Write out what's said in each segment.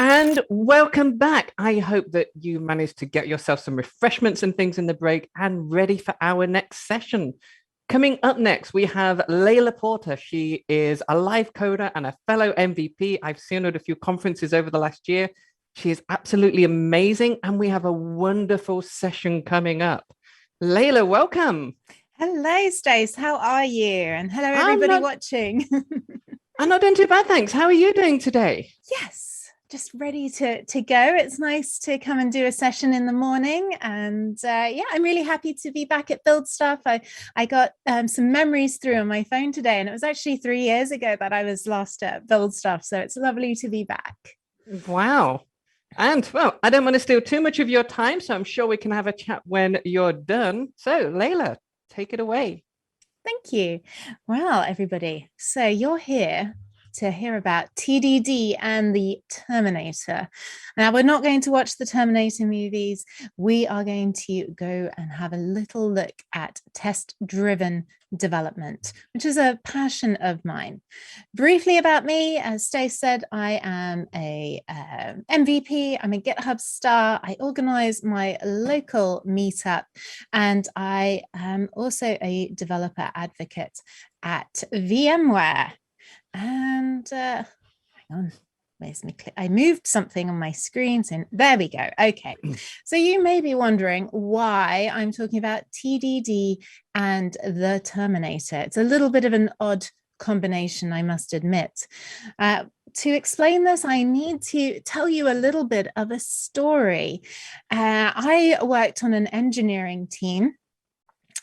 And welcome back. I hope that you managed to get yourself some refreshments and things in the break and ready for our next session. Coming up next, we have Leila Porter. She is a live coder and a fellow MVP. I've seen her at a few conferences over the last year. She is absolutely amazing, and we have a wonderful session coming up. Leila, welcome. Hello, Stace. How are you? And hello, I'm everybody not, watching. I'm not doing too bad, thanks. How are you doing today? Yes, just ready to go. It's nice to come and do a session in the morning. And yeah, I'm really happy to be back at Build Stuff. I got some memories through on my phone today, and it was actually 3 years ago that I was last at Build Stuff. So it's lovely to be back. Wow. And well, I don't want to steal too much of your time, so I'm sure we can have a chat when you're done. So, Leila, take it away. Thank you. Well, everybody, so you're here to hear about TDD and the Terminator. Now, we're not going to watch the Terminator movies. We are going to go and have a little look at test-driven development, which is a passion of mine. Briefly about me, as Stace said, I am a MVP. I'm a GitHub star. I organize my local meetup, and I am also a developer advocate at VMware. And hang on, where's my clip? I moved something on my screen, so there we go. Okay, so you may be wondering why I'm talking about TDD and the Terminator. It's a little bit of an odd combination, I must admit. To explain this, I need to tell you a little bit of a story. I worked on an engineering team.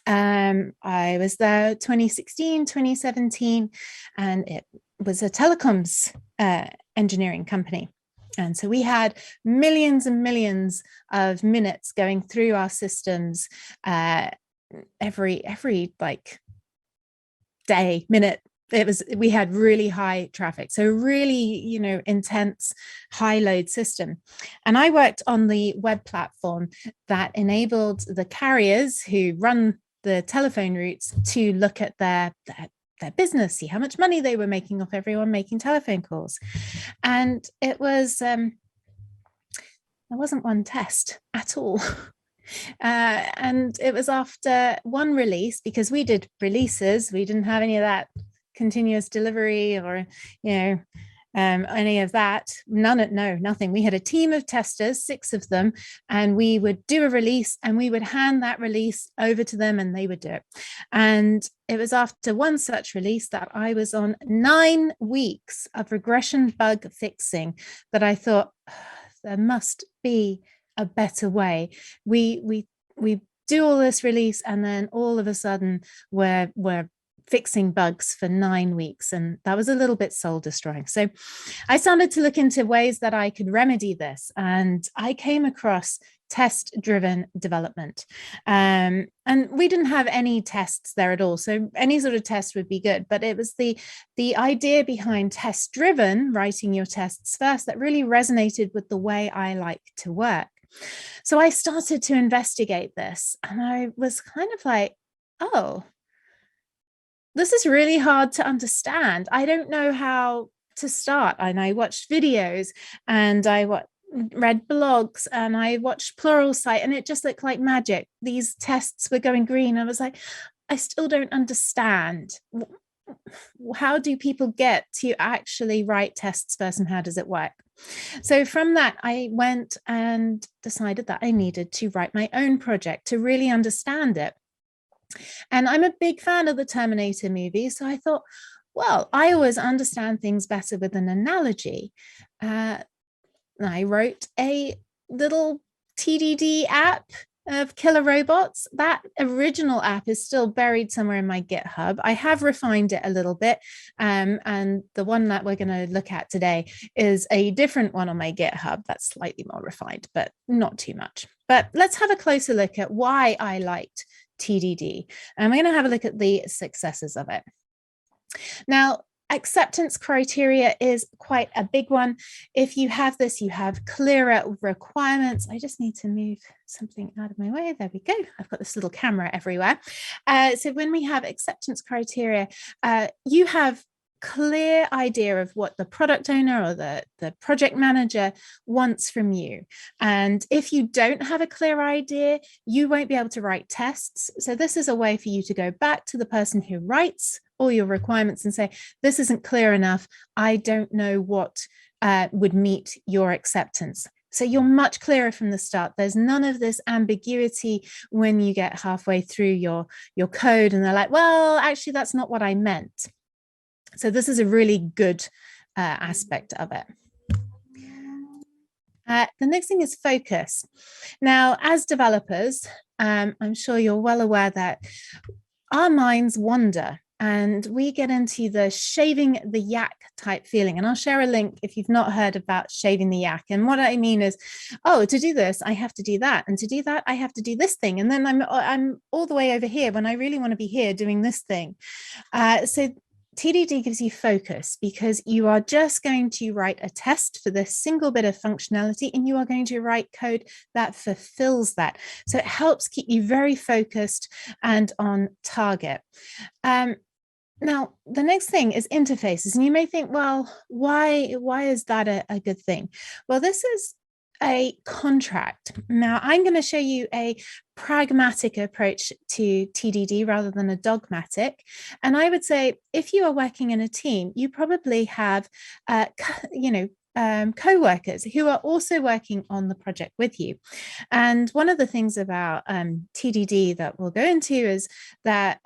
I was there 2016, 2017, and it was a telecoms engineering company. And so we had millions and millions of minutes going through our systems every like day, minute. We had really high traffic, so really, intense high load system. And I worked on the web platform that enabled the carriers who run the telephone routes to look at their business, see how much money they were making off everyone making telephone calls. And it was there wasn't one test at all. And it was after one release, because we did releases, we didn't have any of that continuous delivery or any of that. Nothing. We had a team of testers, 6 of them, and we would do a release and we would hand that release over to them and they would do it. And it was after one such release that I was on 9 weeks of regression bug fixing that I thought, there must be a better way. We do all this release, and then all of a sudden we're fixing bugs for 9 weeks, and that was a little bit soul destroying. So I started to look into ways that I could remedy this, and I came across test-driven development. And we didn't have any tests there at all, so any sort of test would be good, but it was the idea behind test-driven, writing your tests first, that really resonated with the way I like to work. So I started to investigate this, and I was kind of like, oh, this is really hard to understand. I don't know how to start. And I watched videos, and I read blogs, and I watched Pluralsight, and it just looked like magic. These tests were going green. I was like, I still don't understand. How do people get to actually write tests first, and how does it work? So from that, I went and decided that I needed to write my own project to really understand it. And I'm a big fan of the Terminator movie, so I thought, well, I always understand things better with an analogy. I wrote a little TDD app of killer robots. That original app is still buried somewhere in my GitHub. I have refined it a little bit, and the one that we're going to look at today is a different one on my GitHub that's slightly more refined, but not too much. But let's have a closer look at why I liked TDD, and we're going to have a look at the successes of it. Now, acceptance criteria is quite a big one. If you have this, you have clearer requirements. I just need to move something out of my way. There we go. I've got this little camera everywhere. So when we have acceptance criteria, you have clear idea of what the product owner or the project manager wants from you. And if you don't have a clear idea, you won't be able to write tests. So this is a way for you to go back to the person who writes all your requirements and say, this isn't clear enough. I don't know what would meet your acceptance. So you're much clearer from the start. There's none of this ambiguity when you get halfway through your code and they're like, well, actually, that's not what I meant. So this is a really good aspect of it. The next thing is focus. Now, as developers, I'm sure you're well aware that our minds wander and we get into the shaving the yak type feeling. And I'll share a link if you've not heard about shaving the yak. And what I mean is, oh, to do this, I have to do that. And to do that, I have to do this thing. And then I'm all the way over here when I really want to be here doing this thing. So TDD gives you focus because you are just going to write a test for this single bit of functionality and you are going to write code that fulfills that. So it helps keep you very focused and on target. Now, the next thing is interfaces. And you may think, well, why is that a good thing? Well, this is a contract. Now, I'm going to show you a pragmatic approach to TDD rather than a dogmatic. And I would say if you are working in a team, you probably have, co-workers who are also working on the project with you. And one of the things about TDD that we'll go into is that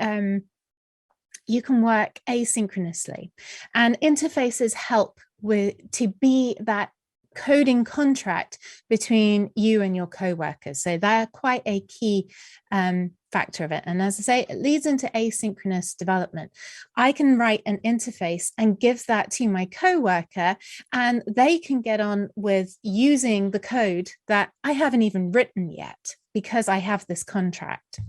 you can work asynchronously, and interfaces help to be that coding contract between you and your co-workers. So they're quite a key factor of it. And as I say, it leads into asynchronous development. I can write an interface and give that to my co-worker, and they can get on with using the code that I haven't even written yet because I have this contract.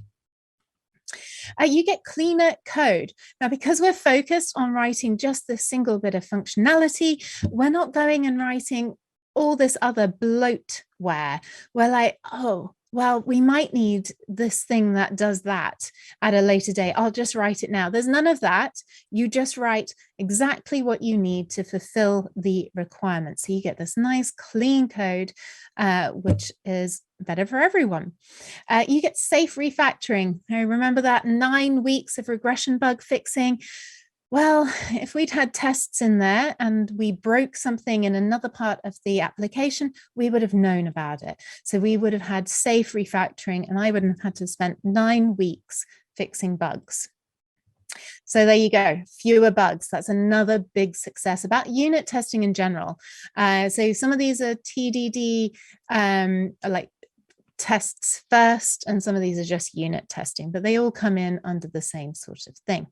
You get cleaner code. Now, because we're focused on writing just this single bit of functionality, we're not going and writing all this other bloatware. We're like, oh, well, we might need this thing that does that at a later date. I'll just write it now. There's none of that. You just write exactly what you need to fulfill the requirements. So you get this nice clean code, which is better for everyone. You get safe refactoring. I remember that 9 weeks of regression bug fixing. Well, if we'd had tests in there and we broke something in another part of the application, we would have known about it. So we would have had safe refactoring and I wouldn't have had to spend 9 weeks fixing bugs. So there you go, fewer bugs. That's another big success about unit testing in general. So some of these are TDD, like tests first, and some of these are just unit testing, but they all come in under the same sort of thing.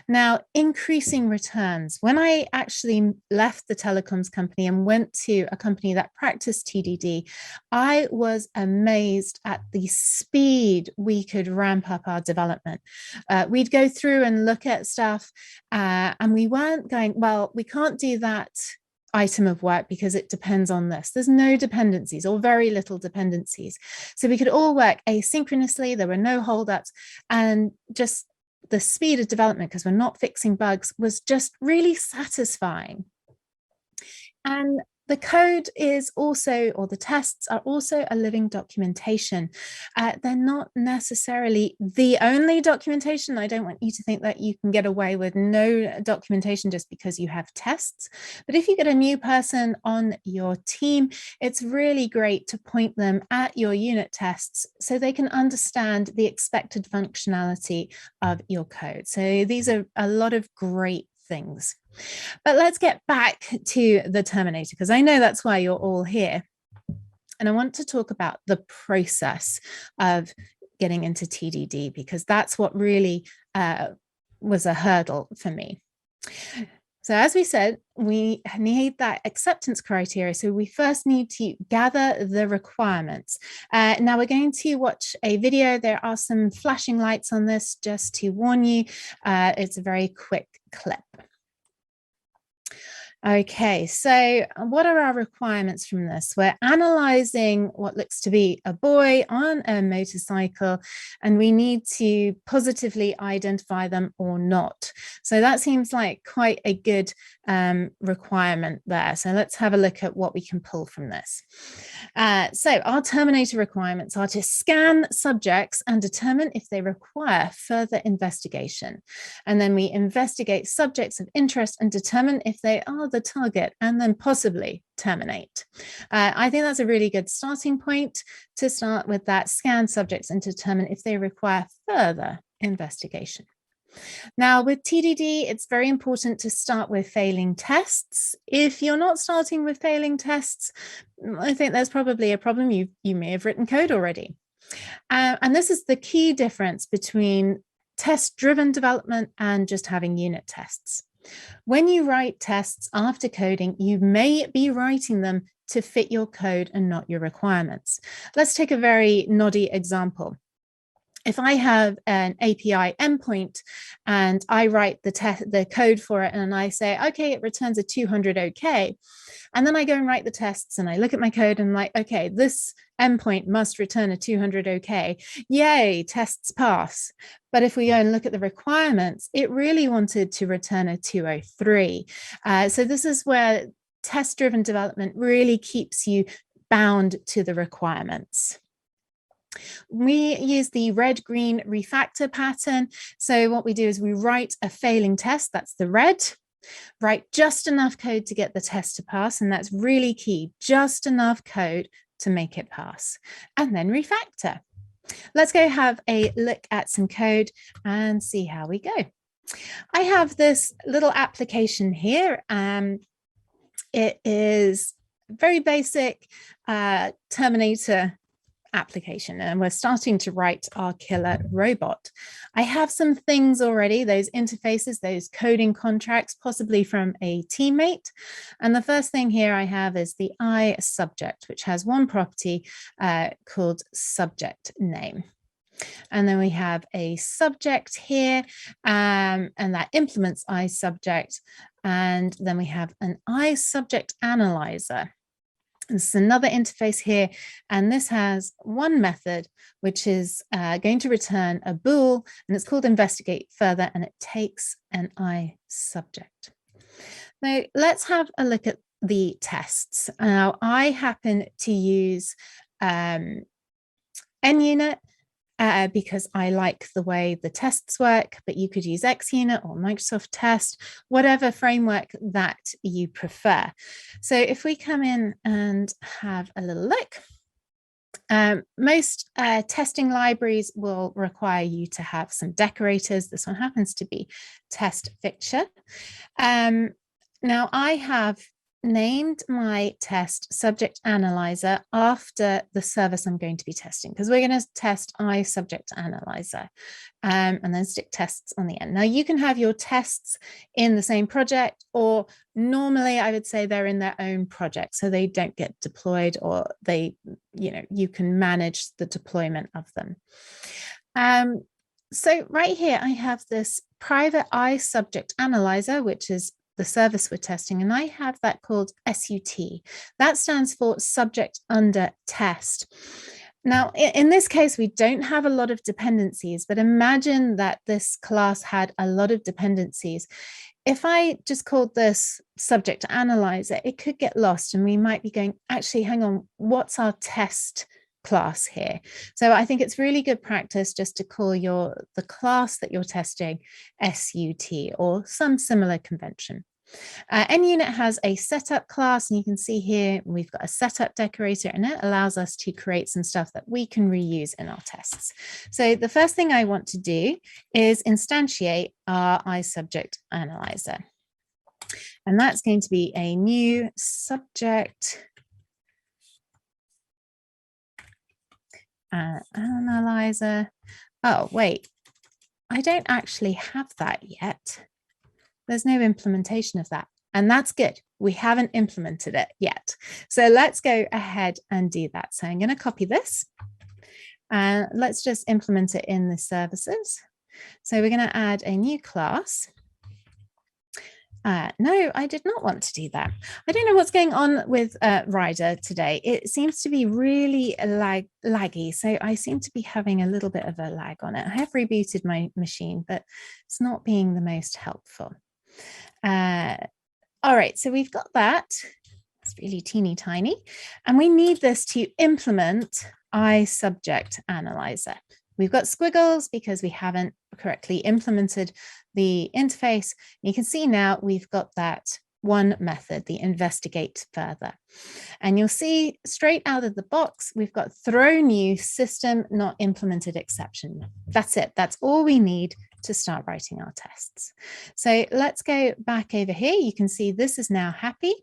Now, increasing returns. When I actually left the telecoms company and went to a company that practiced TDD, I was amazed at the speed we could ramp up our development. We'd go through and look at stuff and we weren't going, well, we can't do that item of work because it depends on this. There's no dependencies or very little dependencies. So we could all work asynchronously. There were no holdups, and just the speed of development, because we're not fixing bugs, was just really satisfying. And the code is also, or the tests are also a living documentation. They're not necessarily the only documentation. I don't want you to think that you can get away with no documentation just because you have tests. But if you get a new person on your team, it's really great to point them at your unit tests so they can understand the expected functionality of your code. So these are a lot of great things. But let's get back to the Terminator, because I know that's why you're all here. And I want to talk about the process of getting into TDD, because that's what really was a hurdle for me. So as we said, we need that acceptance criteria. So we first need to gather the requirements. Now we're going to watch a video. There are some flashing lights on this just to warn you. It's a very quick clip. Okay, so what are our requirements from this? We're analyzing what looks to be a boy on a motorcycle, and we need to positively identify them or not. So that seems like quite a good requirement there. So let's have a look at what we can pull from this. So our Terminator requirements are to scan subjects and determine if they require further investigation. And then we investigate subjects of interest and determine if they are the target, and then possibly terminate. I think that's a really good starting point to start with, that scan subjects and determine if they require further investigation. Now with TDD, it's very important to start with failing tests. If you're not starting with failing tests, I think there's probably a problem. You may have written code already. And this is the key difference between test-driven development and just having unit tests. When you write tests after coding, you may be writing them to fit your code and not your requirements. Let's take a very noddy example. If I have an API endpoint and I write the code for it and I say, okay, it returns a 200 OK, and then I go and write the tests and I look at my code and I'm like, okay, this endpoint must return a 200 OK. Yay, tests pass. But if we go and look at the requirements, it really wanted to return a 203. So this is where test-driven development really keeps you bound to the requirements. We use the red-green refactor pattern. So what we do is we write a failing test, that's the red, write just enough code to get the test to pass, and that's really key, just enough code to make it pass, and then refactor. Let's go have a look at some code and see how we go. I have this little application here. It is very basic Terminator application, and we're starting to write our killer robot. I have some things already, those interfaces, those coding contracts, possibly from a teammate. And the first thing here I have is the I subject, which has one property called subject name. And then we have a subject here, and that implements I subject. And then we have an I subject analyzer. This is another interface here, and this has one method which is going to return a bool, and it's called investigate further, and it takes an I subject. Now let's have a look at the tests. Now I happen to use NUnit because I like the way the tests work, but you could use XUnit or Microsoft Test, whatever framework that you prefer. So if we come in and have a little look, most testing libraries will require you to have some decorators. This one happens to be test fixture. Now I have named my test subject analyzer after the service I'm going to be testing, because we're going to test I subject analyzer and then stick tests on the end. Now you can have your tests in the same project, or normally I would say they're in their own project so they don't get deployed, or they, you can manage the deployment of them. So right here I have this private I subject analyzer, which is the service we're testing, and I have that called SUT. That stands for subject under test. Now, in this case, we don't have a lot of dependencies, but imagine that this class had a lot of dependencies. If I just called this subject analyzer, it could get lost, and we might be going, actually, hang on, what's our test class here? So I think it's really good practice just to call the class that you're testing SUT or some similar convention. NUnit has a setup class, and you can see here we've got a setup decorator, and it allows us to create some stuff that we can reuse in our tests. So the first thing I want to do is instantiate our I subject analyzer, and that's going to be a new subject analyzer. Oh, wait, I don't actually have that yet. There's no implementation of that, and that's good. We haven't implemented it yet. So let's go ahead and do that. So I'm going to copy this, and let's just implement it in the services. So we're going to add a new class, No, I did not want to do that. I don't know what's going on with Rider today. It seems to be really laggy. So I seem to be having a little bit of a lag on it. I have rebooted my machine, but it's not being the most helpful. All right, so we've got that. It's really teeny tiny. And we need this to implement iSubject_Analyzer. We've got squiggles because we haven't correctly implemented the interface. You can see now we've got that one method, the investigate further. And you'll see straight out of the box, we've got throw new system not implemented exception. That's it. That's all we need to start writing our tests. So let's go back over here. You can see this is now happy.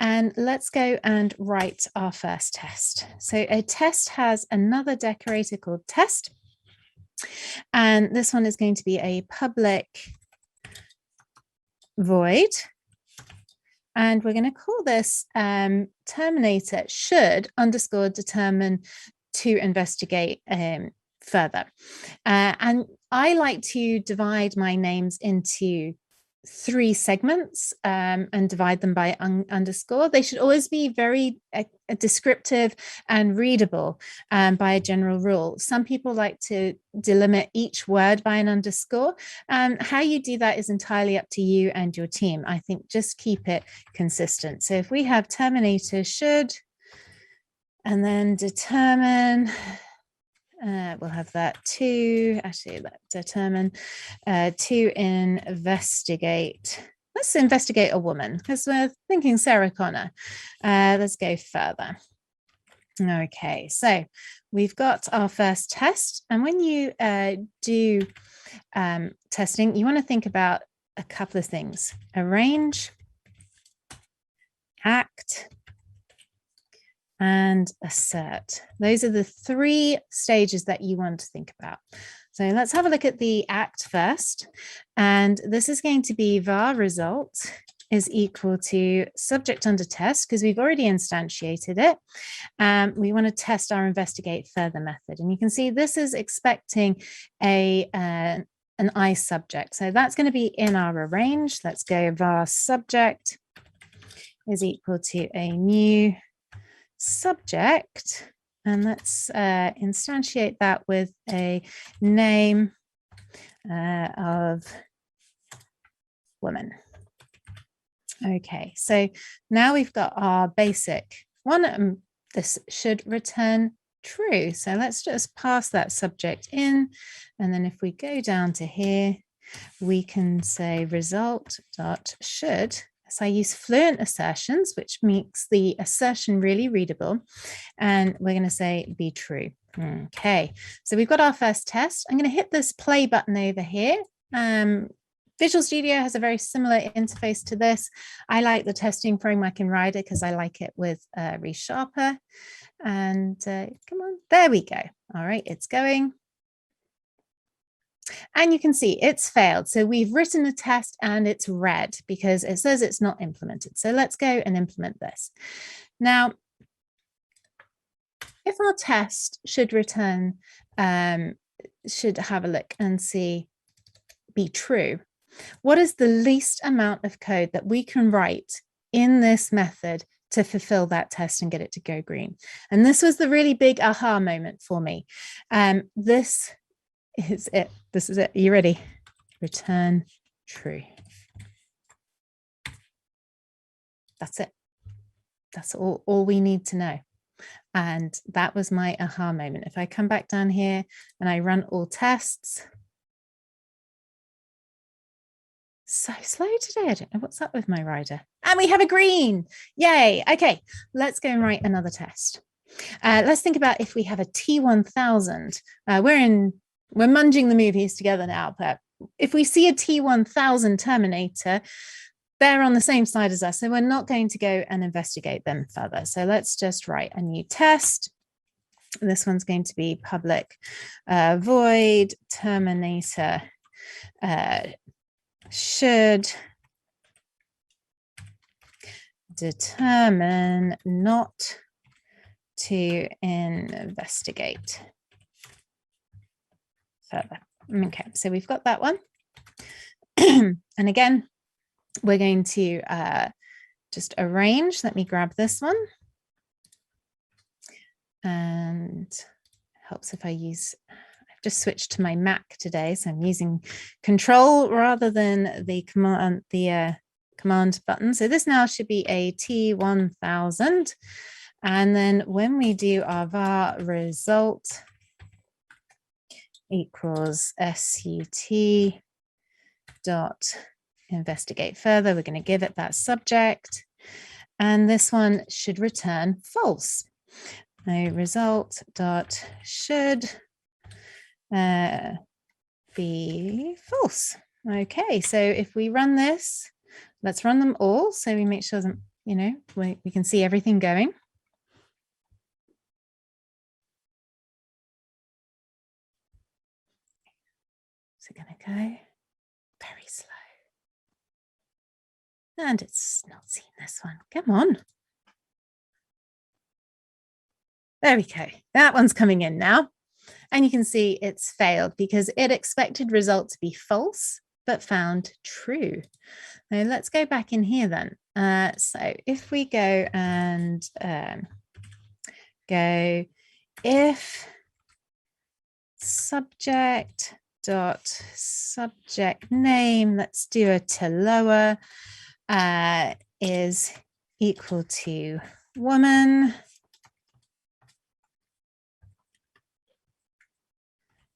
And let's go and write our first test. So a test has another decorator called test. And this one is going to be a public void. And we're going to call this Terminator should _determine to investigate further. And I like to divide my names into 3 segments and divide them by underscore. They should always be very descriptive and readable by a general rule. Some people like to delimit each word by an underscore. How you do that is entirely up to you and your team. I think just keep it consistent. So if we have Terminator should, and then determine, we'll have that actually determine to investigate. Let's investigate a woman because we're thinking Sarah Connor. Let's go further. Okay, so we've got our first test. And when you do testing, you want to think about a couple of things: arrange, act, and assert. Those are the 3 stages that you want to think about. So let's have a look at the act first. And this is going to be var result is equal to subject under test because we've already instantiated it. We want to test our investigate further method. And you can see this is expecting an iSubject. So that's going to be in our arrange. Let's go var subject is equal to a new subject, and let's instantiate that with a name of woman. Okay, so now we've got our basic one. This should return true. So let's just pass that subject in, and then if we go down to here, we can say result.should. So I use fluent assertions, which makes the assertion really readable. And we're going to say be true. Okay, so we've got our first test. I'm going to hit this play button over here. Visual Studio has a very similar interface to this. I like the testing framework in Rider because I like it with ReSharper. And come on, there we go. All right, it's going. And you can see it's failed. So we've written a test and it's red because it says it's not implemented. So let's go and implement this. Now, if our test should return, should have a look and see be true, what is the least amount of code that we can write in this method to fulfill that test and get it to go green? And this was the really big aha moment for me. This is it. This is it. Are you ready? Return true. That's it. That's all we need to know. And that was my aha moment. If I come back down here and I run all tests. So slow today. I don't know what's up with my Rider. And we have a green. Yay. Okay, let's go and write another test. Let's think about if we have a T1000. We're munging the movies together now, but if we see a T1000 Terminator, they're on the same side as us, so we're not going to go and investigate them further. So let's just write a new test. This one's going to be public void Terminator should determine not to investigate further. Okay, so we've got that one. And again, we're going to just arrange. Let me grab this one. And helps if I use, I've just switched to my Mac today, so I'm using Control rather than the command button. So this now should be a T1000. And then when we do our var result equals SUT dot investigate further, we're going to give it that subject. And this one should return false. Now result dot should be false. Okay, so if we run this, let's run them all so we make sure that, you know, we can see everything going. So going to go very slow. And it's not seen this one. Come on. There we go. That one's coming in now. And you can see it's failed because it expected result to be false, but found true. Now let's go back in here then. So if we go and go if subject dot subject name, let's do a to lower, is equal to woman.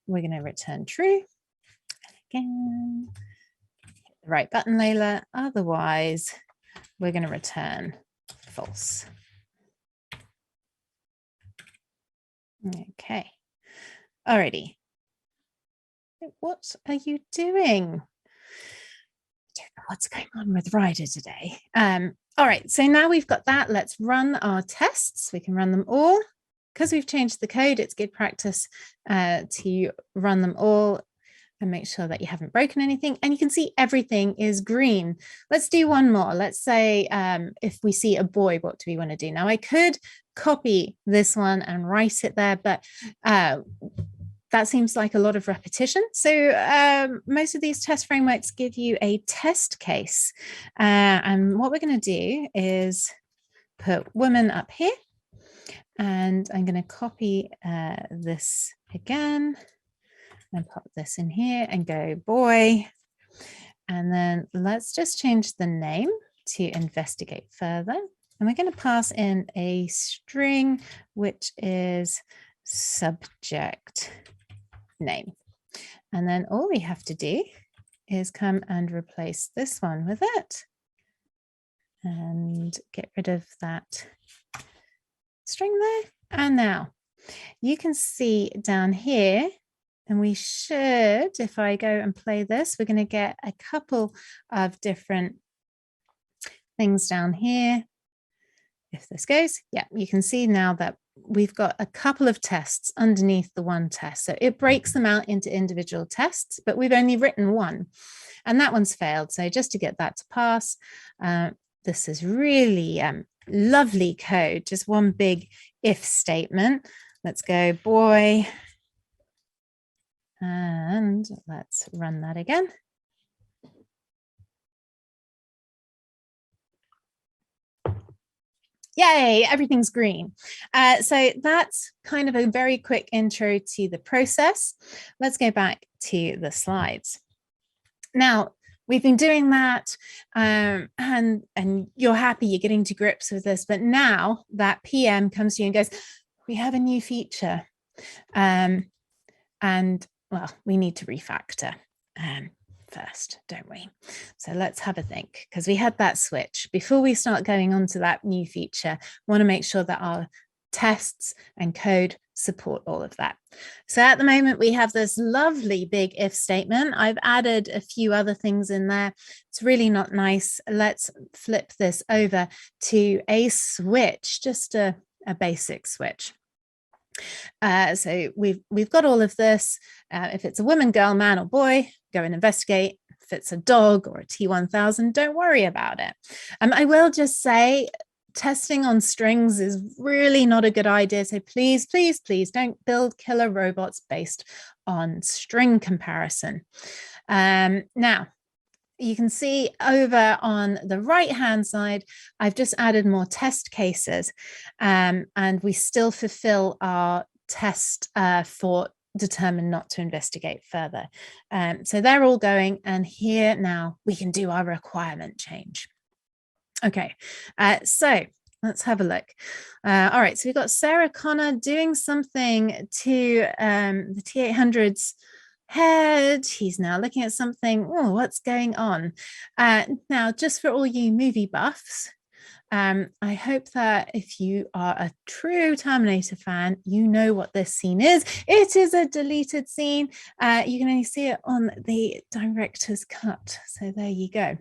We're going to return true. And again, hit the right button, Layla. Otherwise, we're going to return false. Okay. Alrighty. What are you doing? I don't know what's going on with Ryder today. All right, so now we've got that. Let's run our tests. We can run them all. Because we've changed the code, it's good practice to run them all and make sure that you haven't broken anything. And you can see everything is green. Let's do one more. Let's say if we see a boy, what do we want to do? Now I could copy this one and write it there, but that seems like a lot of repetition. So most of these test frameworks give you a test case. And what we're going to do is put women up here. And I'm going to copy this again and pop this in here and go boy. And then let's just change the name to investigate further. And we're going to pass in a string, which is subject name. And then all we have to do is come and replace this one with it and get rid of that string there. And now you can see down here, and we should, if I go and play this, we're going to get a couple of different things down here. If this goes, yeah, you can see now that we've got a couple of tests underneath the one test. So it breaks them out into individual tests, but we've only written one and that one's failed. So just to get that to pass, this is really lovely code, just one big if statement. Let's go boy, and let's run that again. Yay, everything's green. So that's kind of a very quick intro to the process. Let's go back to the slides. Now, we've been doing that and you're happy, you're getting to grips with this, but now that PM comes to you and goes, we have a new feature and well, we need to refactor first, don't we? So let's have a think, because we had that switch. Before we start going on to that new feature, we want to make sure that our tests and code support all of that. So at the moment, we have this lovely big if statement. I've added a few other things in there. It's really not nice. Let's flip this over to a switch, just a basic switch. So we've got all of this. If it's a woman, girl, man, or boy, go and investigate. If it's a dog or a T1000, don't worry about it. I will just say, testing on strings is really not a good idea. So please, please, please don't build killer robots based on string comparison. Now, you can see over on the right-hand side, I've just added more test cases, and we still fulfill our test for determine not to investigate further. So they're all going, and here now we can do our requirement change. Okay, so let's have a look. All right, so we've got Sarah Connor doing something to the T800's head. He's now looking at something. Oh, what's going on? Now, just for all you movie buffs, I hope that if you are a true Terminator fan, you know what this scene is. It is a deleted scene. You can only see it on the director's cut. So there you go.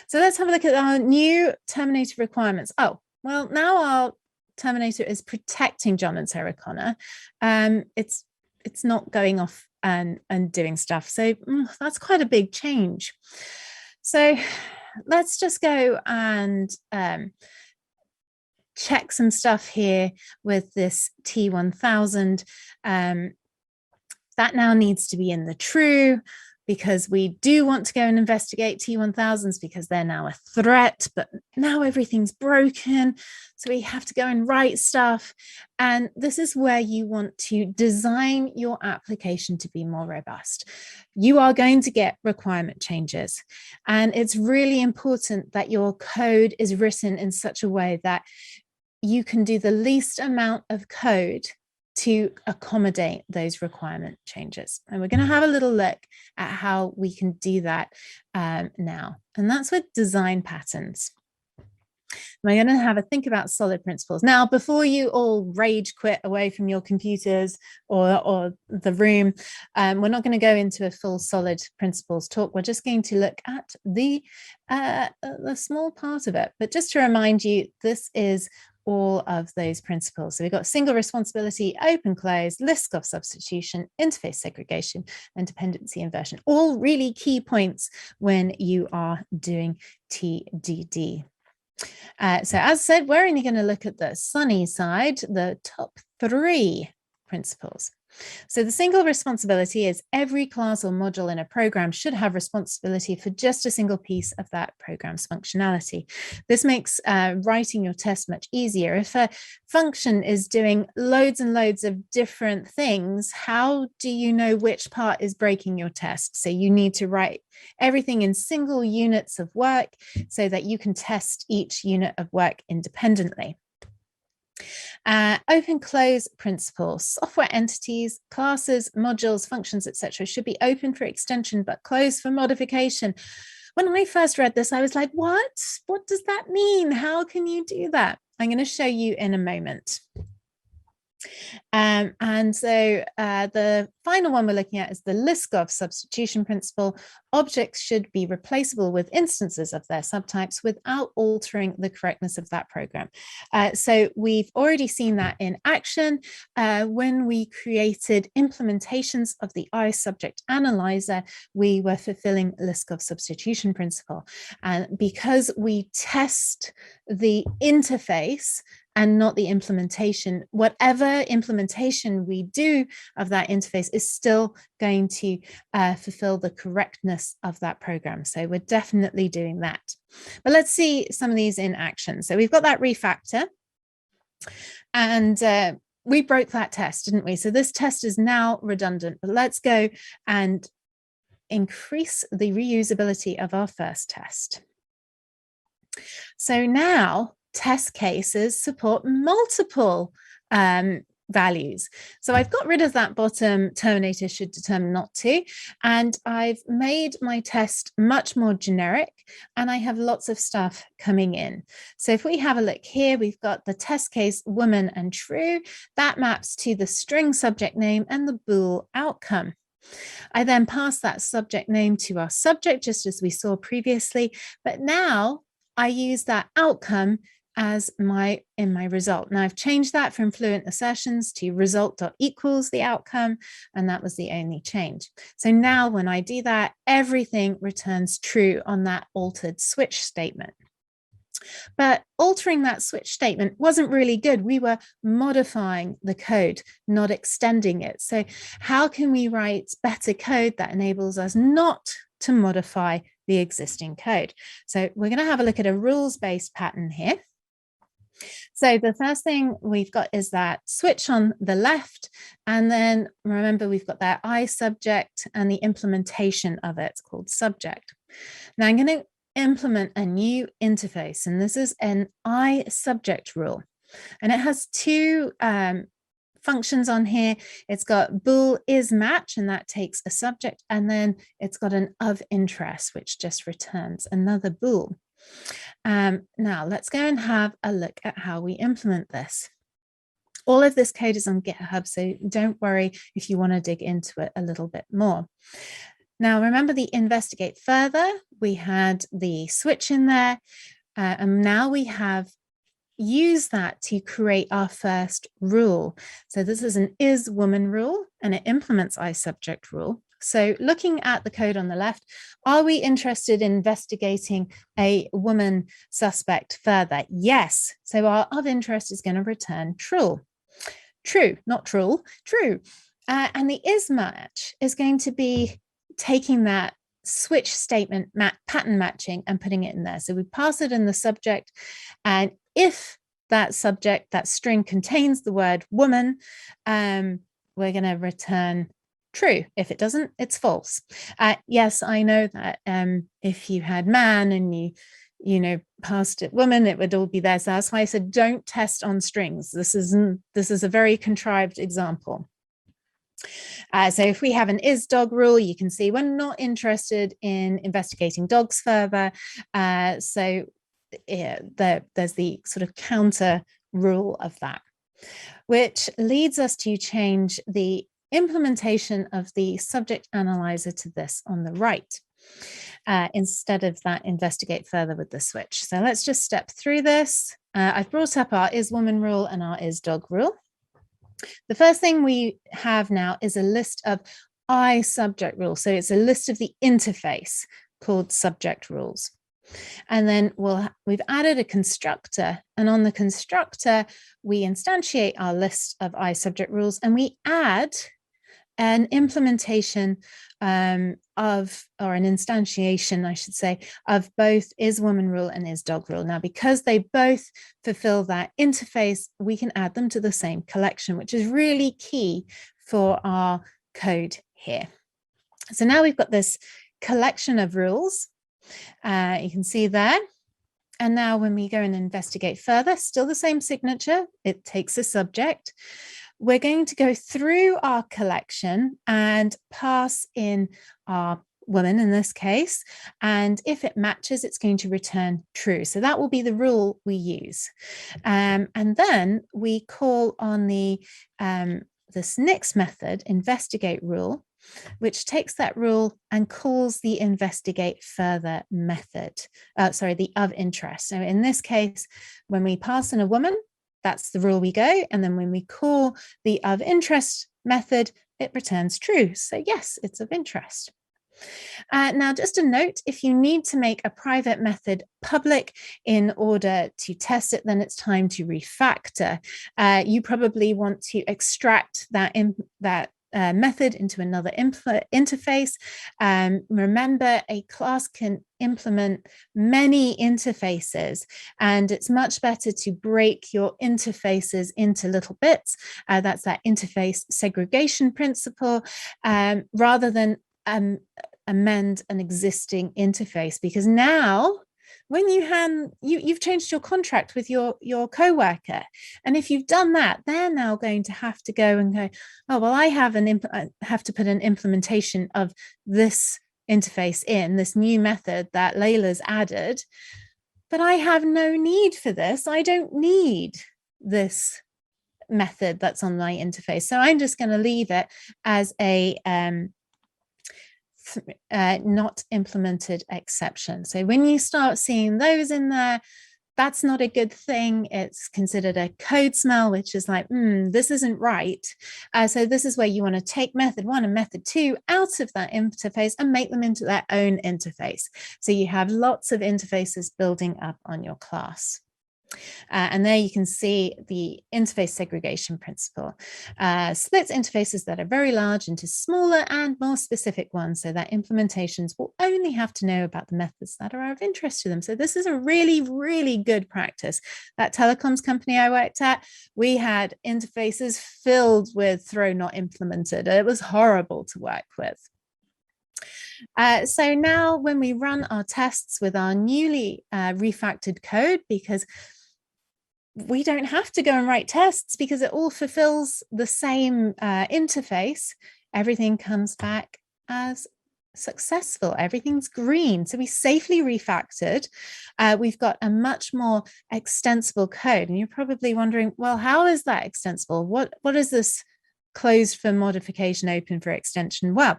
So let's have a look at our new Terminator requirements. Oh, well, now our Terminator is protecting John and Sarah Connor. It's not going off and doing stuff. So that's quite a big change. So let's just go and check some stuff here with this T1000. That now needs to be in the true, because we do want to go and investigate T1000s because they're now a threat, but now everything's broken. So we have to go and write stuff. And this is where you want to design your application to be more robust. You are going to get requirement changes. And it's really important that your code is written in such a way that you can do the least amount of code to accommodate those requirement changes. And we're going to have a little look at how we can do that now. And that's with design patterns. We're going to have a think about solid principles. Now, before you all rage quit away from your computers or the room, we're not going to go into a full solid principles talk. We're just going to look at the small part of it. But just to remind you, this is all of those principles. So we've got single responsibility, open close, Lisk of substitution, interface segregation, and dependency inversion. All really key points when you are doing TDD. So as I said, we're only going to look at the sunny side, the top 3 principles. So the single responsibility is every class or module in a program should have responsibility for just a single piece of that program's functionality. This makes writing your test much easier. If a function is doing loads and loads of different things, how do you know which part is breaking your test? So you need to write everything in single units of work so that you can test each unit of work independently. Open close principles. Software entities, classes, modules, functions, etc. should be open for extension but closed for modification. When I first read this, I was like, what? What does that mean? How can you do that? I'm going to show you in a moment. And so the final one we're looking at is the Lisk of substitution principle. Objects should be replaceable with instances of their subtypes without altering the correctness of that program. So we've already seen that in action when we created implementations of the iSubject analyzer. We were fulfilling Lisk of substitution principle, and because we test the interface and not the implementation, whatever implementation we do of that interface is still going to fulfill the correctness of that program. So we're definitely doing that. But let's see some of these in action. So we've got that refactor, and we broke that test, didn't we? So this test is now redundant, but let's go and increase the reusability of our first test. So now test cases support multiple values. So I've got rid of that bottom Terminator should determine not to, and I've made my test much more generic, and I have lots of stuff coming in. So if we have a look here, we've got the test case woman and true. That maps to the string subject name and the bool outcome. I then pass that subject name to our subject, just as we saw previously, but now I use that outcome as in my result. Now I've changed that from fluent assertions to result.equals the outcome, and that was the only change. So now when I do that, everything returns true on that altered switch statement. But altering that switch statement wasn't really good. We were modifying the code, not extending it. So how can we write better code that enables us not to modify the existing code. So we're going to have a look at a rules-based pattern here. So the first thing we've got is that switch on the left, and then remember we've got that I subject and the implementation of it. It's called subject. Now I'm going to implement a new interface, and this is an I subject rule, and it has two functions on here. It's got bool is match, and that takes a subject, and then it's got an of interest, which just returns another bool. Now let's go and have a look at how we implement this. All of this code is on GitHub, so don't worry if you want to dig into it a little bit more. Now remember the investigate further, we had the switch in there, and now we have used that to create our first rule. So this is an is woman rule, and it implements I subject rule. So looking at the code on the left, are we interested in investigating a woman suspect further? Yes. So our of interest is going to return true. True, not true, true. And the is match is going to be taking that switch statement pattern matching and putting it in there. So we pass it in the subject, and if that subject, that string contains the word woman, we're going to return true. If it doesn't, it's false. Yes, I know that if you had man and you know passed it woman, it would all be there. So that's why I said don't test on strings. This is a very contrived example. So if we have an is dog rule, you can see we're not interested in investigating dogs further. So yeah, there's the sort of counter rule of that, which leads us to change the implementation of the subject analyzer to this on the right, instead of that investigate further with the switch. So let's just step through this. I've brought up our is woman rule and our is dog rule. The first thing we have now is a list of I subject rules. So it's a list of the interface called subject rules. And then we've added a constructor, and on the constructor, we instantiate our list of I subject rules, and we add an implementation or an instantiation, I should say, of both is woman rule and is dog rule. Now, because they both fulfill that interface, we can add them to the same collection, which is really key for our code here. So now we've got this collection of rules. You can see there. And now when we go and investigate further, still the same signature, it takes a subject. We're going to go through our collection and pass in our woman in this case. And if it matches, it's going to return true. So that will be the rule we use. And then we call on the this next method, investigate rule, which takes that rule and calls the investigate further method, the of interest. So in this case, when we pass in a woman, that's the rule we go. And then when we call the of interest method, it returns true. So yes, it's of interest. Now, just a note, if you need to make a private method public in order to test it, then it's time to refactor. You probably want to extract that method into another interface. Remember, a class can implement many interfaces, and it's much better to break your interfaces into little bits. That's that interface segregation principle, rather than amend an existing interface, because now when you've changed your contract with your co-worker, and if you've done that, they're now going to have to go and go, oh well, I have to put an implementation of this interface in this new method that Layla's added, but I have no need for this. I don't need this method that's on my interface, so I'm just going to leave it as a not implemented exception. So when you start seeing those in there, that's not a good thing. It's considered a code smell, which is like, this isn't right. So this is where you want to take method 1 and method 2 out of that interface and make them into their own interface. So you have lots of interfaces building up on your class. And there you can see the interface segregation principle. Splits interfaces that are very large into smaller and more specific ones, so that implementations will only have to know about the methods that are of interest to them. So this is a really, really good practice. That telecoms company I worked at, we had interfaces filled with throw not implemented. It was horrible to work with. So now when we run our tests with our newly refactored code, because we don't have to go and write tests because it all fulfills the same interface, everything comes back as successful. Everything's green. So we safely refactored. We've got a much more extensible code. And you're probably wondering, well, how is that extensible? What is this closed for modification, open for extension? Well,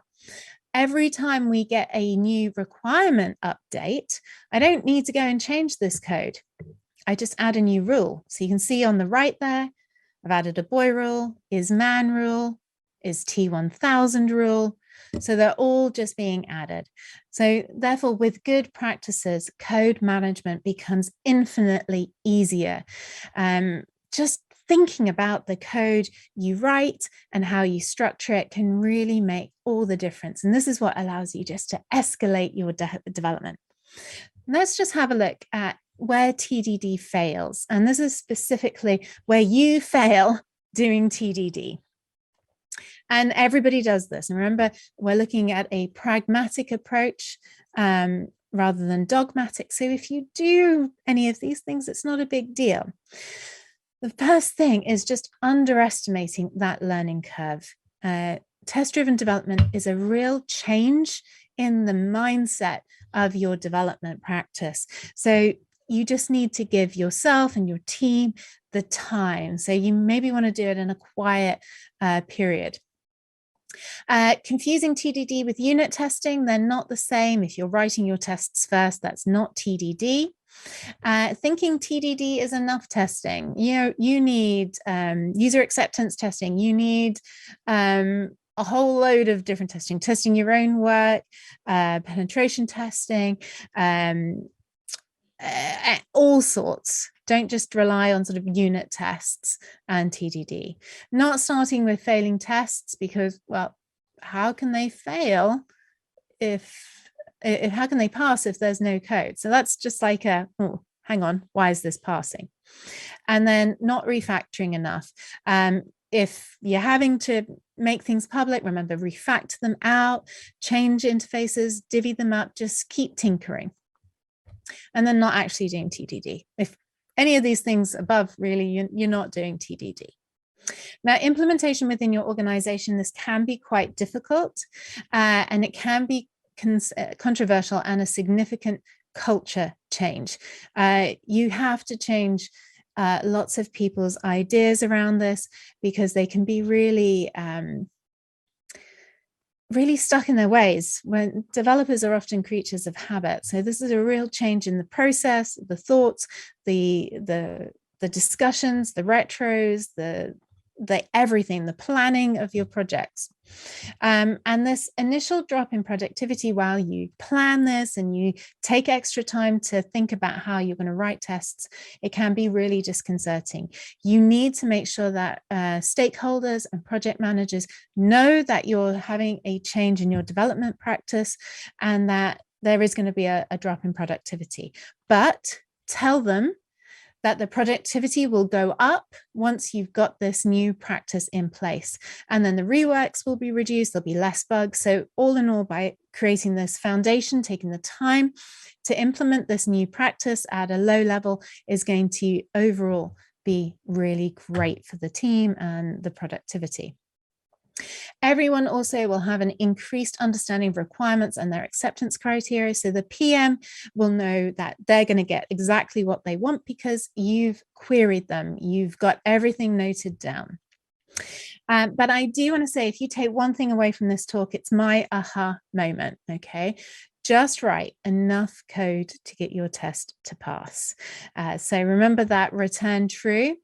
every time we get a new requirement update, I don't need to go and change this code. I just add a new rule. So you can see on the right there, I've added a boy rule, is man rule, is T1000 rule. So they're all just being added. So therefore, with good practices, code management becomes infinitely easier. Just thinking about the code you write and how you structure it can really make all the difference. And this is what allows you just to escalate your development. Let's just have a look at where TDD fails. And this is specifically where you fail doing TDD. And everybody does this. And remember, we're looking at a pragmatic approach rather than dogmatic. So if you do any of these things, it's not a big deal. The first thing is just underestimating that learning curve. Test-driven development is a real change in the mindset of your development practice. So you just need to give yourself and your team the time. So you maybe want to do it in a quiet period. Confusing TDD with unit testing, they're not the same. If you're writing your tests first, that's not TDD. Thinking TDD is enough testing. You need user acceptance testing. You need a whole load of different testing your own work, penetration testing, all sorts. Don't just rely on sort of unit tests and TDD. Not starting with failing tests because, well, how can they fail how can they pass if there's no code? So that's just like oh, hang on, why is this passing? And then not refactoring enough. If you're having to make things public, remember, refactor them out, change interfaces, divvy them up, just keep tinkering. And then not actually doing TDD. If any of these things above, really, you're not doing TDD. Now, implementation within your organization, this can be quite difficult and it can be controversial and a significant culture change. You have to change lots of people's ideas around this because they can be really really stuck in their ways. When developers are often creatures of habit. So this is a real change in the process, the thoughts, the discussions, the retros, the everything, the planning of your projects. And this initial drop in productivity while you plan this and you take extra time to think about how you're going to write tests, it can be really disconcerting. You need to make sure that stakeholders and project managers know that you're having a change in your development practice and that there is going to be a drop in productivity. But tell them that the productivity will go up once you've got this new practice in place. And then the reworks will be reduced, there'll be less bugs. So all in all, by creating this foundation, taking the time to implement this new practice at a low level is going to overall be really great for the team and the productivity. Everyone also will have an increased understanding of requirements and their acceptance criteria. So the PM will know that they're going to get exactly what they want because you've queried them. You've got everything noted down. But I do want to say, if you take one thing away from this talk, it's my aha moment, okay? Just write enough code to get your test to pass. So remember that return true.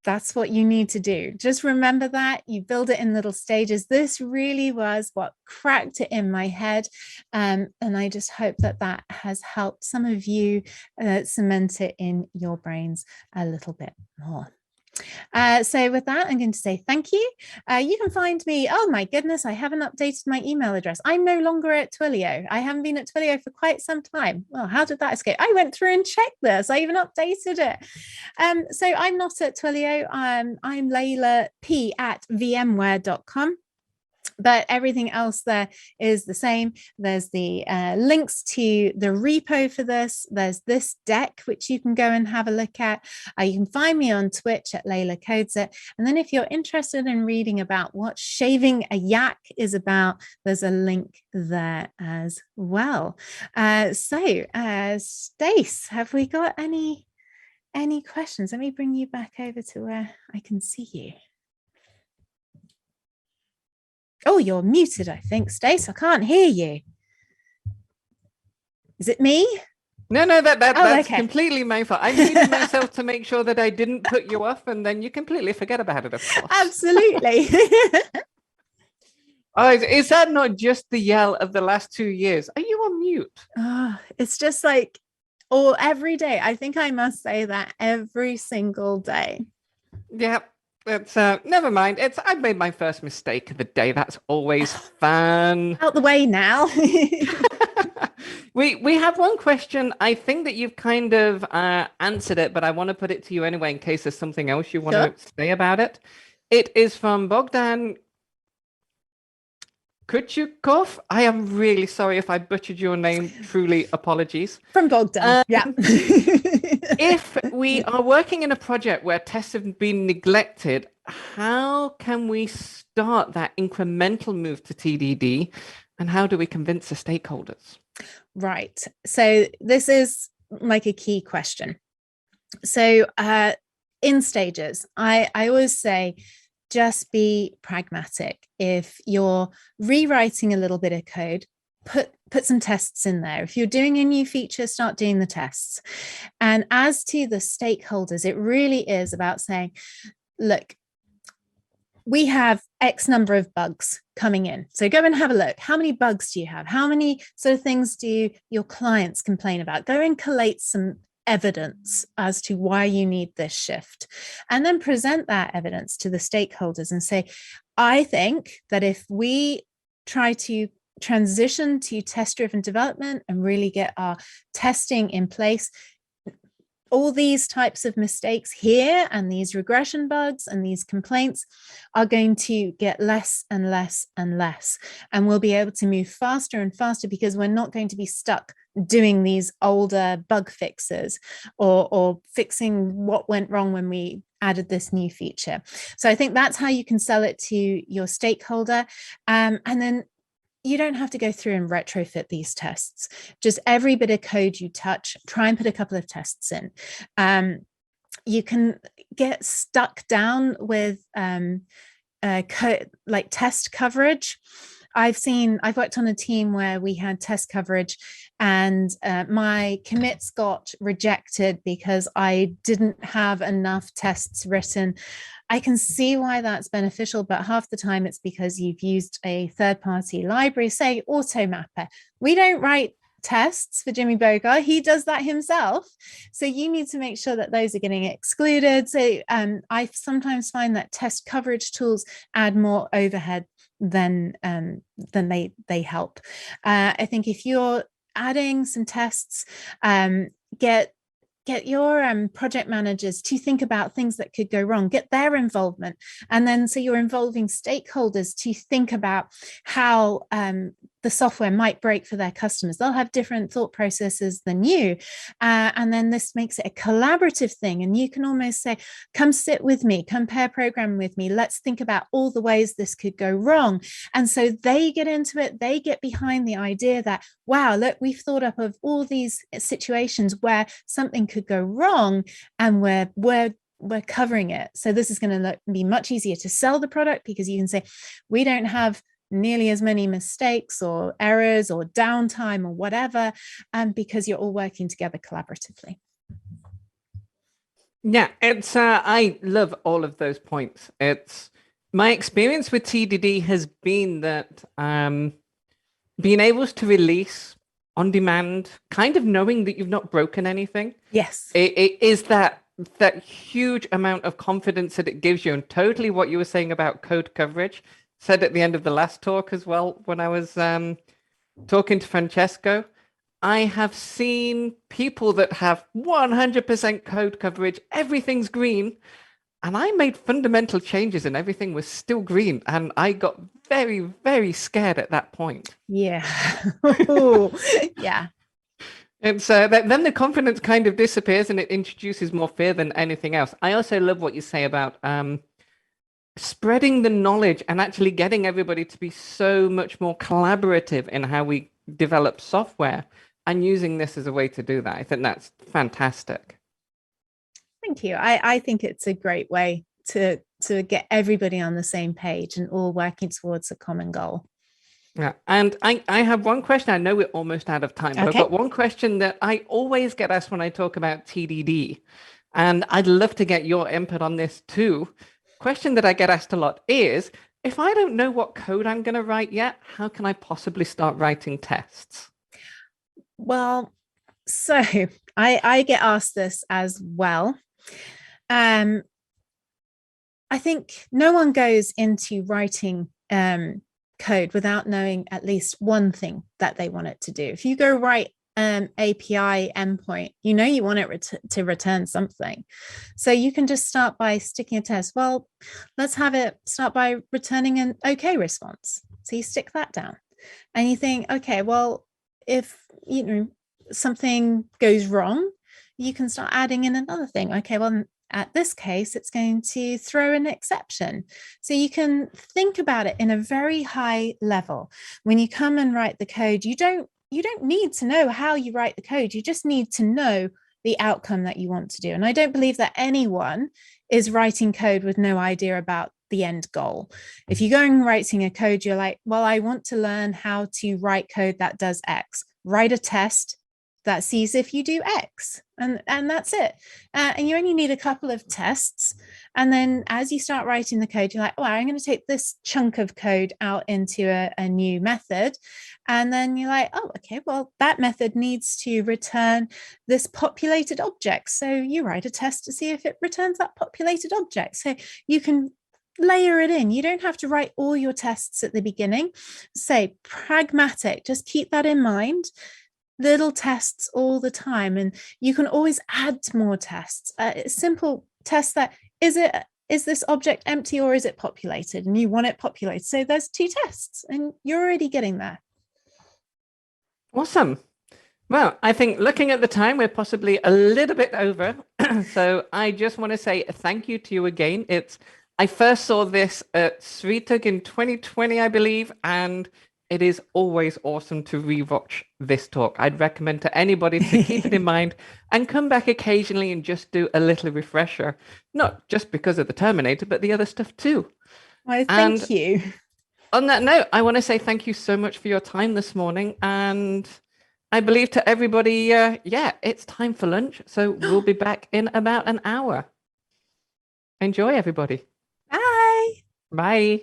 That's what you need to do. Just remember that you build it in little stages. This really was what cracked it in my head. And I just hope that that has helped some of you cement it in your brains a little bit more. So with that, I'm going to say thank you. You can find me. Oh my goodness, I haven't updated my email address. I'm no longer at Twilio. I haven't been at Twilio for quite some time. Well, how did that escape? I went through and checked this. I even updated it. So I'm not at Twilio. I'm Layla P at vmware.com. But everything else there is the same. There's the links to the repo for this. There's this deck, which you can go and have a look at. You can find me on Twitch at Layla Codes It. And then if you're interested in reading about what shaving a yak is about, there's a link there as well. Stace, have we got any questions? Let me bring you back over to where I can see you. Oh, you're muted, I think, Stace. I can't hear you. Is it me? No, that's okay. Completely my fault. I muted myself to make sure that I didn't put you off, and then you completely forget about it, of course. Absolutely. Oh, is that not just the yell of the last 2 years? Are you on mute? Oh, it's just like, every day. I think I must say that every single day. Yep. It's never mind. I made my first mistake of the day. That's always fun. Out the way now. We have one question. I think that you've kind of answered it, but I want to put it to you anyway in case there's something else you want to say about it. It is from Bogdan Kuchukov. I am really sorry if I butchered your name. Truly, apologies. From Bogdan, yeah. If we are working in a project where tests have been neglected, how can we start that incremental move to TDD, and how do we convince the stakeholders? Right. So this is like a key question. So in stages, I always say, just be pragmatic. If you're rewriting a little bit of code, put some tests in there. If you're doing a new feature, start doing the tests. And as to the stakeholders, it really is about saying, look, we have X number of bugs coming in. So go and have a look. How many bugs do you have? How many sort of things do your clients complain about? Go and collate some evidence as to why you need this shift, and then present that evidence to the stakeholders and say, I think that if we try to transition to test-driven development and really get our testing in place, all these types of mistakes here and these regression bugs and these complaints are going to get less and less and less. And we'll be able to move faster and faster because we're not going to be stuck doing these older bug fixes or fixing what went wrong when we added this new feature. So I think that's how you can sell it to your stakeholder. And then you don't have to go through and retrofit these tests. Just every bit of code you touch, try and put a couple of tests in. You can get stuck down with like test coverage. I've worked on a team where we had test coverage and my commits got rejected because I didn't have enough tests written. I can see why that's beneficial, but half the time it's because you've used a third-party library, say Automapper. We don't write tests for Jimmy Bogart. He does that himself. So you need to make sure that those are getting excluded. So I sometimes find that test coverage tools add more overhead than they help. I think if you're adding some tests, get your project managers to think about things that could go wrong, get their involvement. And then so you're involving stakeholders to think about how the software might break for their customers. They'll have different thought processes than you. And then this makes it a collaborative thing. And you can almost say, come sit with me, come pair program with me. Let's think about all the ways this could go wrong. And so they get into it. They get behind the idea that, wow, look, we've thought up of all these situations where something could go wrong and we're covering it. So this is going to be much easier to sell the product because you can say, we don't have nearly as many mistakes or errors or downtime or whatever, because you're all working together collaboratively. Yeah, it's I love all of those points. It's my experience with TDD has been that being able to release on demand, kind of knowing that you've not broken anything, Yes. it is that huge amount of confidence that it gives you, and totally what you were saying about code coverage. Said at the end of the last talk as well when I was talking to Francesco. I have seen people that have 100% code coverage, everything's green, and I made fundamental changes and everything was still green. And I got very, very scared at that point. Yeah. Yeah. And so then the confidence kind of disappears and it introduces more fear than anything else. I also love what you say about spreading the knowledge and actually getting everybody to be so much more collaborative in how we develop software and using this as a way to do that. I think that's fantastic. Thank you. I think it's a great way to get everybody on the same page and all working towards a common goal. Yeah, and I have one question. I know we're almost out of time, but I've got one question that I always get asked when I talk about TDD, and I'd love to get your input on this too. Question that I get asked a lot is, if I don't know what code I'm going to write yet, how can I possibly start writing tests? Well, so I get asked this as well. I think no one goes into writing code without knowing at least one thing that they want it to do. If you go write API endpoint, you know you want it to return something. So you can just start by sticking a test. Well, let's have it start by returning an OK response. So you stick that down and you think, okay, well, if something goes wrong, you can start adding in another thing. Okay, well, at this case, it's going to throw an exception. So you can think about it in a very high level. When you come and write the code, you don't need to know how you write the code. You just need to know the outcome that you want to do. And I don't believe that anyone is writing code with no idea about the end goal. If you're going writing a code, you're like, well, I want to learn how to write code that does X. Write a test that sees if you do X, and that's it. And you only need a couple of tests. And then as you start writing the code, you're like, oh, I'm going to take this chunk of code out into a new method. And then you're like, oh, okay, well, that method needs to return this populated object. So you write a test to see if it returns that populated object. So you can layer it in. You don't have to write all your tests at the beginning. Say pragmatic, just keep that in mind. Little tests all the time, and you can always add more tests. Simple tests that is this object empty or is it populated, and you want it populated. So there's two tests and you're already getting there. Awesome. Well, I think looking at the time, we're possibly a little bit over. So I just want to say thank you to you again. I first saw this at Sritug in 2020, I believe, and it is always awesome to rewatch this talk. I'd recommend to anybody to keep it in mind and come back occasionally and just do a little refresher, not just because of the Terminator, but the other stuff too. Well, thank you. On that note, I want to say thank you so much for your time this morning. And I believe to everybody, yeah, it's time for lunch. So we'll be back in about an hour. Enjoy, everybody. Bye. Bye.